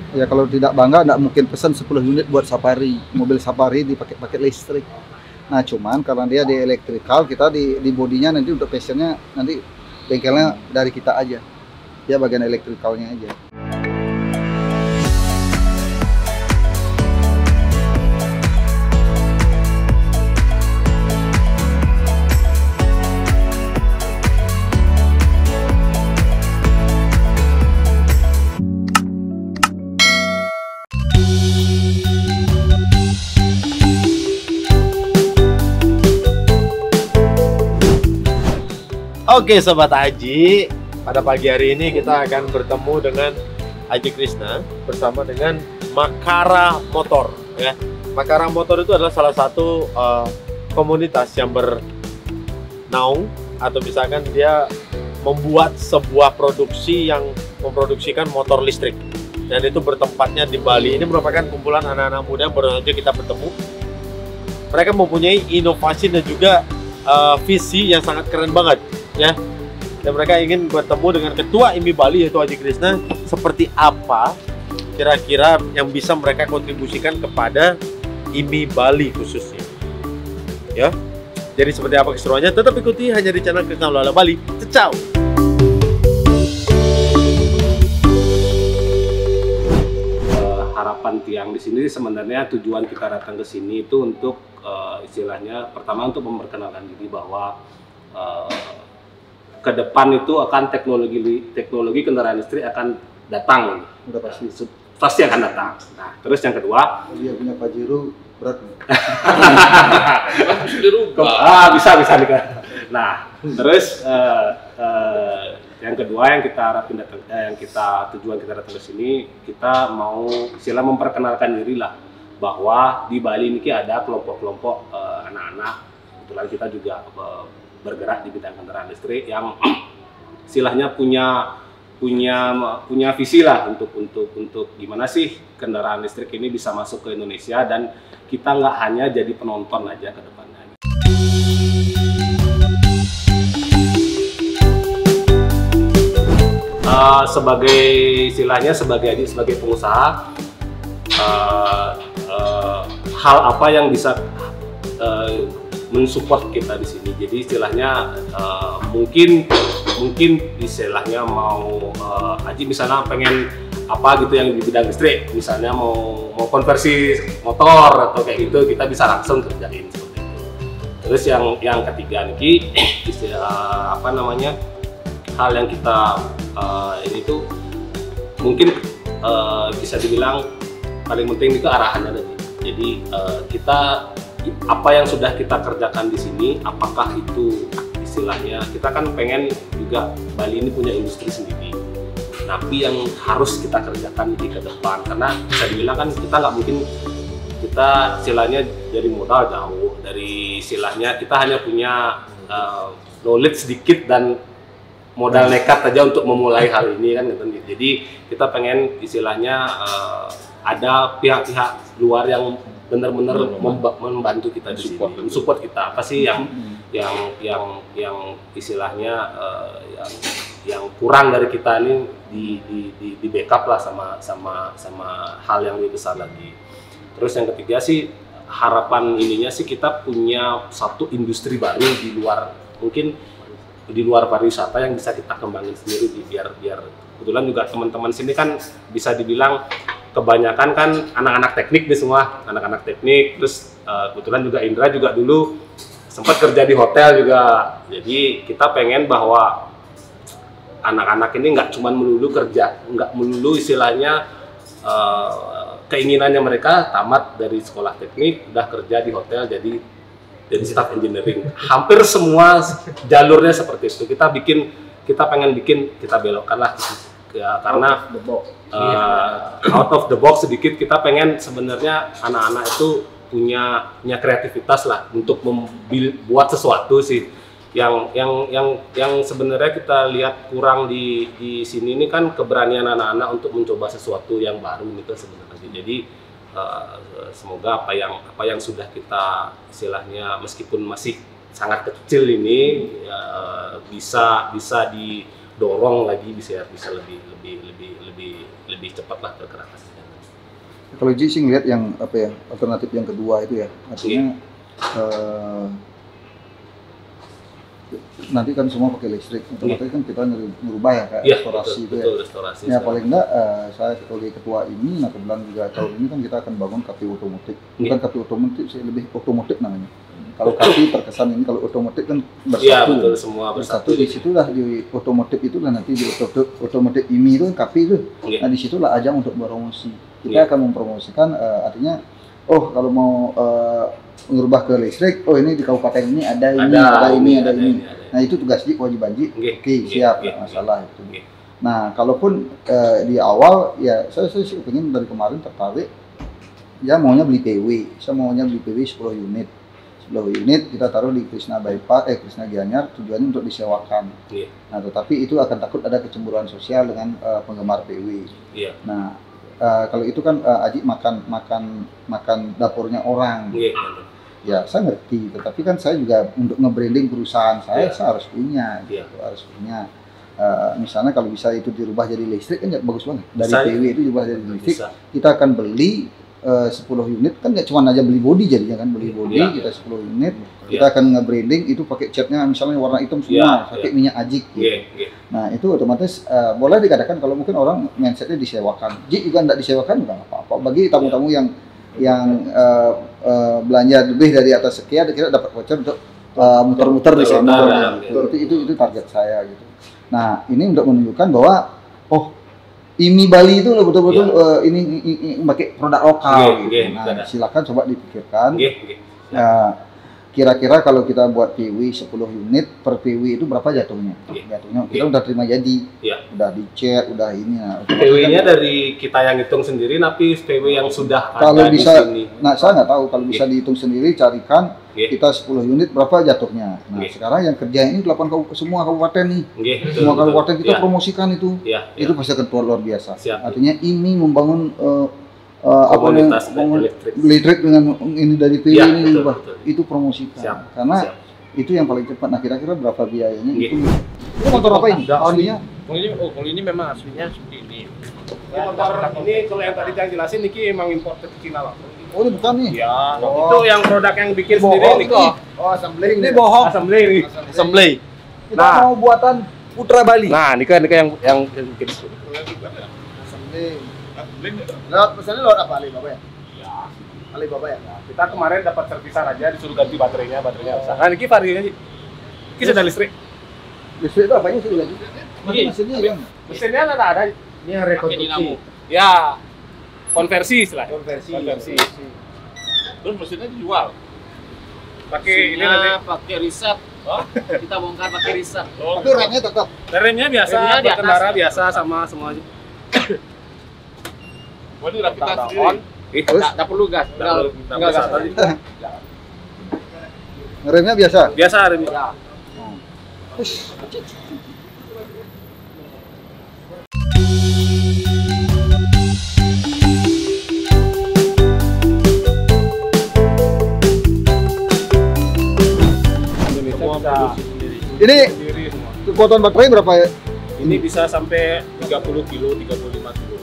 Ya kalau tidak bangga, nggak mungkin pesan 10 unit buat Safari, mobil Safari dipakai listrik. Nah cuman karena dia di elektrikal, kita di bodinya nanti untuk passionnya nanti bengkelnya dari kita aja, dia bagian elektrikalnya aja. Oke Sobat Aji, pada pagi hari ini kita akan bertemu dengan Aji Krishna bersama dengan Makara Motor ya. Makara Motor itu adalah salah satu komunitas yang bernaung atau misalkan dia membuat sebuah produksi yang memproduksikan motor listrik, dan itu bertempatnya di Bali. Ini merupakan kumpulan anak-anak muda yang baru saja kita bertemu. Mereka mempunyai inovasi dan juga visi yang sangat keren banget ya, dan mereka ingin bertemu dengan ketua IMI Bali yaitu Aji Krishna. Seperti apa kira-kira yang bisa mereka kontribusikan kepada IMI Bali khususnya ya. Jadi seperti apa keseruannya, tetap ikuti hanya di channel Krishna Lala Bali. Ciao. Harapan Tiang di sini sebenarnya tujuan kita datang ke sini itu untuk istilahnya pertama untuk memperkenalkan diri bahwa ke depan itu akan teknologi kendaraan listrik akan datang. Udah Pasti akan datang. Nah, terus yang kedua, dia punya Pajero berat. bisa dirubah. Bisa nih. Nah, terus yang kedua yang kita harapin tujuan kita datang ke sini, kita mau istilah memperkenalkan diri lah bahwa di Bali ini ada kelompok-kelompok anak-anak. Kebetulan kita juga bergerak di bidang kendaraan listrik yang istilahnya punya visi lah untuk gimana sih kendaraan listrik ini bisa masuk ke Indonesia, dan kita nggak hanya jadi penonton aja ke depannya. Sebagai istilahnya sebagai pengusaha, hal apa yang bisa mensupport kita di sini. Jadi istilahnya mungkin istilahnya mau Aji misalnya pengen apa gitu yang di bidang listrik, misalnya mau konversi motor atau kayak gitu, kita bisa langsung kerjain seperti itu. Terus yang ketiga nih istilah apa namanya, hal yang kita ini tuh mungkin bisa dibilang paling penting itu arahannya tadi. Jadi kita apa yang sudah kita kerjakan di sini, apakah itu istilahnya kita kan pengen juga Bali ini punya industri sendiri, tapi yang harus kita kerjakan di ke depan, karena bisa dibilang kan kita nggak mungkin kita istilahnya dari modal jauh, dari istilahnya kita hanya punya knowledge sedikit dan modal nekat aja untuk memulai hal ini kan gitu. Jadi kita pengen istilahnya ada pihak-pihak luar yang benar-benar membantu kita di sini, mensupport kita. Apa sih yang istilahnya yang kurang dari kita ini di backup lah sama hal yang lebih besar lagi. Terus yang ketiga sih harapan ininya sih kita punya satu industri baru di luar, mungkin di luar pariwisata yang bisa kita kembangin sendiri biar kebetulan juga teman-teman sini kan bisa dibilang kebanyakan kan anak-anak teknik nih semua, anak-anak teknik. Terus kebetulan juga Indra juga dulu sempat kerja di hotel juga. Jadi kita pengen bahwa anak-anak ini nggak cuma melulu kerja, nggak melulu istilahnya keinginannya mereka tamat dari sekolah teknik udah kerja di hotel jadi staff engineering. Hampir semua jalurnya seperti itu. Kita pengen bikin, kita belokkan lah ya, karena out of the box sedikit. Kita pengen sebenarnya anak-anak itu punya kreativitas lah untuk membuat sesuatu sih yang sebenarnya kita lihat kurang di sini ini kan keberanian anak-anak untuk mencoba sesuatu yang baru gitu sebenarnya. Jadi semoga apa yang sudah kita istilahnya meskipun masih sangat kecil ini bisa dorong lagi bisa lebih cepat lah bergerak. Kalau Ji sih ngeliat yang apa ya, alternatif yang kedua itu ya, artinya nanti kan semua pakai listrik, otomatis kan kita merubah ya kayak restorasi itu ya. Restorasi. Ya paling enggak saya sebagai ketua ini, nah kebetulan juga tahun ini kan kita akan bangun KPU otomotif, bukan KPU otomotif sih, lebih otomotif namanya. Kalau KPU terkesan ini, kalau otomotif kan bersatu. Iya betul, semua bersatu. Di situlah di otomotif itulah nanti di otomotif IMI itu kan KPU itu. Nah di situlah ajang untuk promosi. Kita akan mempromosikan artinya, oh kalau mau mengubah ke listrik, oh ini di kabupaten ini ada ini. Nah itu tugas Ji, kewajiban Ji. Oke, siap, masalah itu. Nah kalaupun di awal ya saya sih pengen dari kemarin tertarik, ya maunya beli PW, saya maunya beli PW 10 unit. 10 unit kita taruh di Krishna Bypass, Krishna Gianyar, tujuannya untuk disewakan. Nah tetapi itu akan takut ada kecemburuan sosial dengan penggemar PW. Nah kalau itu kan Aji makan dapurnya orang. Ya saya ngerti, tetapi kan saya juga untuk nge-branding perusahaan saya harus punya, gitu, harus punya. Misalnya kalau bisa itu dirubah jadi listrik kan ya bagus banget. Dari PW itu dirubah jadi listrik, kita akan beli 10 unit kan nggak cuma aja beli body jadinya kan, beli body kita 10 unit, kita akan nge-branding itu pakai catnya misalnya warna hitam semua, pakai minyak ajik gitu. Nah itu otomatis boleh dikatakan kalau mungkin orang mindsetnya disewakan. Jik juga nggak disewakan nggak apa-apa. Bagi tamu-tamu yang belanja lebih dari atas sekian, kita dapat voucher untuk muter-muter di sana. Itu target saya gitu. Nah ini untuk menunjukkan bahwa IMI Bali itu betul-betul ini pakai produk lokal. Nah silakan coba dipikirkan. Kira-kira kalau kita buat PW 10 unit per PW itu berapa jatuhnya? Jatuhnya kita udah terima jadi, udah dicet, udah ini. Nah, PW-nya dari kita yang hitung sendiri, tapi PW yang sudah kalau ada bisa, di sini. Nah saya nggak tahu kalau bisa dihitung sendiri, carikan kita 10 unit berapa jatuhnya. Nah sekarang yang kerja ini semua kabupaten nih, semua kabupaten kita promosikan itu pasti akan keluar luar biasa. Artinya ini membangun komunitas listrik dengan ini dari PW ini itu promosikan karena itu yang paling cepat. Nah kira-kira berapa biayanya itu motor apa ini? Aslinya? Kalau ini memang aslinya seperti ini. Motor ini kalau yang tadi saya jelasin Niki emang imported Cina lah. Oh ini bukan nih? Ya, itu yang produk yang bikin sendiri Niki. Oh assembling. Ini bohong. Assembly. Kita mau buatan Putra Bali. Nah, ini kan yang bikin assembling. Lewat pesannya lewat apa? Alibaba ya? Ya. Alibaba ya? Kita kemarin dapat servisan aja, disuruh ganti baterainya rusak. Nah, ini variannya sih. Ini sudah listrik. Listrik itu apanya sih lagi? Mesinnya yang mesinnya ada. Ini yang rekonstruksi. Ya. Konversi istilahnya. Konversi. Terus mesinnya dijual. Pakai ini Mesinnya nanti pakai riset. Kita bongkar pakai riset. Tapi remnya tetap. remnya biasa, Remnya di atas. berkendara biasa sama semua aja. Ini rapid test sendiri. Terus? Nggak perlu gas. Tinggal gas aja. Remnya biasa. Biasa remnya. Ya. Ini kekuatan baterai berapa ya? Ini bisa sampai 30 kilo, 35 kilo.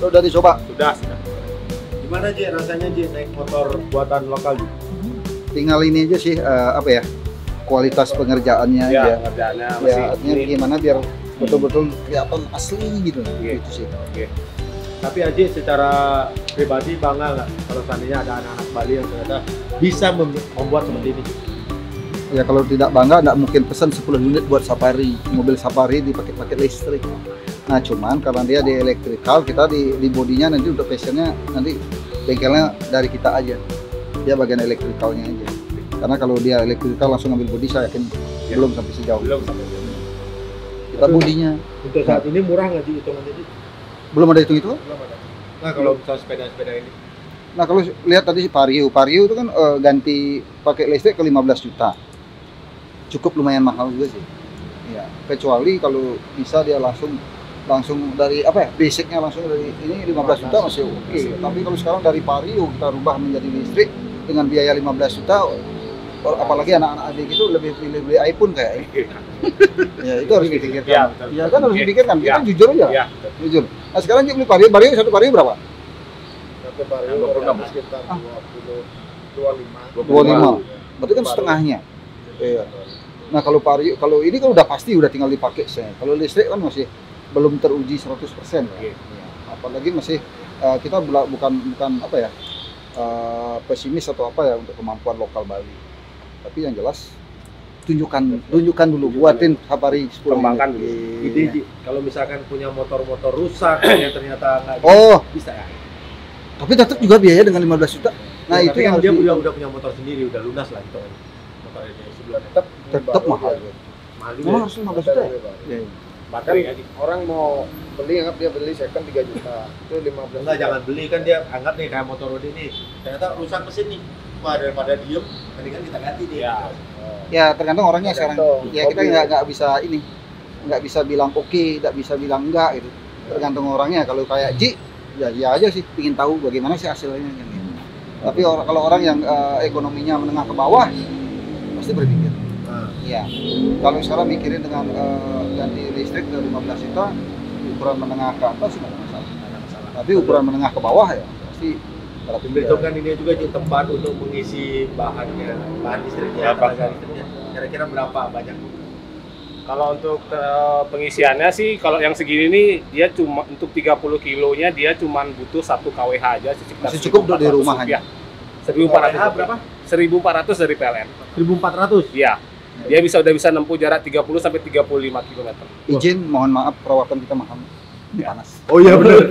Udah dicoba. Sudah. Gimana Ji rasanya Ji naik motor buatan lokal Ji? Tinggal ini aja sih apa ya? Kualitas pengerjaannya Ya, aja. pengerjaannya Ya, masih artinya gimana biar betul-betul kelihatan asli gitu. Gitu sih. Tapi Aji secara pribadi bangga nggak kalau seandainya ada anak-anak Bali yang ternyata bisa membuat seperti ini? Ya kalau tidak bangga, nggak mungkin pesan 10 unit buat safari, mobil safari dipakai listrik. Nah cuman karena dia di elektrikal, kita di bodinya nanti untuk fashionnya nanti bengkelnya dari kita aja. Dia bagian elektrikalnya aja. Karena kalau dia elektrikal langsung ambil bodi, saya yakin belum sampai sejauh. Kita bodinya. Untuk saat ini murah nggak Ji hitungannya Ji? Belum ada hitung itu? Nah kalau misalnya sepeda-sepeda ini? Nah kalau lihat tadi si Vario itu kan ganti pakai listrik ke 15 juta. Cukup lumayan mahal juga sih. Ya, kecuali kalau bisa dia langsung dari apa ya? Basicnya langsung dari ini 15 juta masih oke. Tapi kalau sekarang dari Vario kita rubah menjadi listrik dengan biaya 15 juta apalagi anak-anak adik itu lebih pilih beli iPhone kayaknya. Ya itu harus dipikirkan. Iya, betul. Ya kan harus dipikirkan. Kita Iya. kan jujur aja. Iya. Jujur. Nah sekarang Ji beli vario satu vario berapa? Satu vario 26. sekitar 25. 25. Berarti kan setengahnya. Iya. Nah kalau vario, kalau ini kan udah pasti udah tinggal dipakai saya. Kalau listrik kan masih belum teruji 100%. Ya. Apalagi masih kita bukan apa ya pesimis atau apa ya untuk kemampuan lokal Bali. Tapi yang jelas tunjukkan dulu, buatin safari 10 Kembangkan unit. dulu. Ide, Ji, kalau misalkan punya motor-motor rusak ya ternyata nggak Oh, bisa ya. tapi tetap juga biaya dengan 15 juta. Nah Ya, itu tapi yang kan dia harus udah punya motor sendiri, udah lunas lah itu motor ini sebelumnya. tetap mahal. Mahal Memang juga. harus 15 juta. Ya. Bahkan Orang mau beli, anggap dia beli second 3 juta, itu 15 enggak, juta. jangan beli, kan dia anggap nih kayak motor Rodi nih, ternyata rusak mesin nih. Wah, daripada diem, mendingan kita ganti nih. Iya. Ya tergantung orangnya sekarang. Tergantung Ya kita hobi. nggak bisa ini, nggak bisa bilang oke, nggak bisa bilang enggak gitu. Tergantung orangnya. Kalau kayak Ji, ya aja sih, ingin tahu bagaimana sih hasilnya. Kan, gitu. Tapi kalau orang yang ekonominya menengah ke bawah, pasti berpikir. Nah, Iya. Kalau sekarang mikirin dengan ganti listrik ke 15 juta, ukuran menengah ke atas sih nggak ada masalah. nggak ada masalah. Tapi ukuran menengah ke bawah ya pasti pada Diperhitungkan ini juga di tempat untuk mengisi bahan listriknya, Berapa? tenaga listriknya. Kira-kira berapa banyak? Kalau untuk pengisiannya sih, kalau yang segini nih dia cuma untuk 30 kilonya dia cuma butuh 1 kWh aja, sekitar Masih cukup untuk di 1.400 rumah rupiah. aja. 1.400 KWH berapa? 1.400 dari PLN. 1.400. Iya. Dia udah bisa nempuh jarak 30 sampai 35 km. izin, mohon maaf perawatan kita mahal. Ini Ya. panas. Oh iya benar.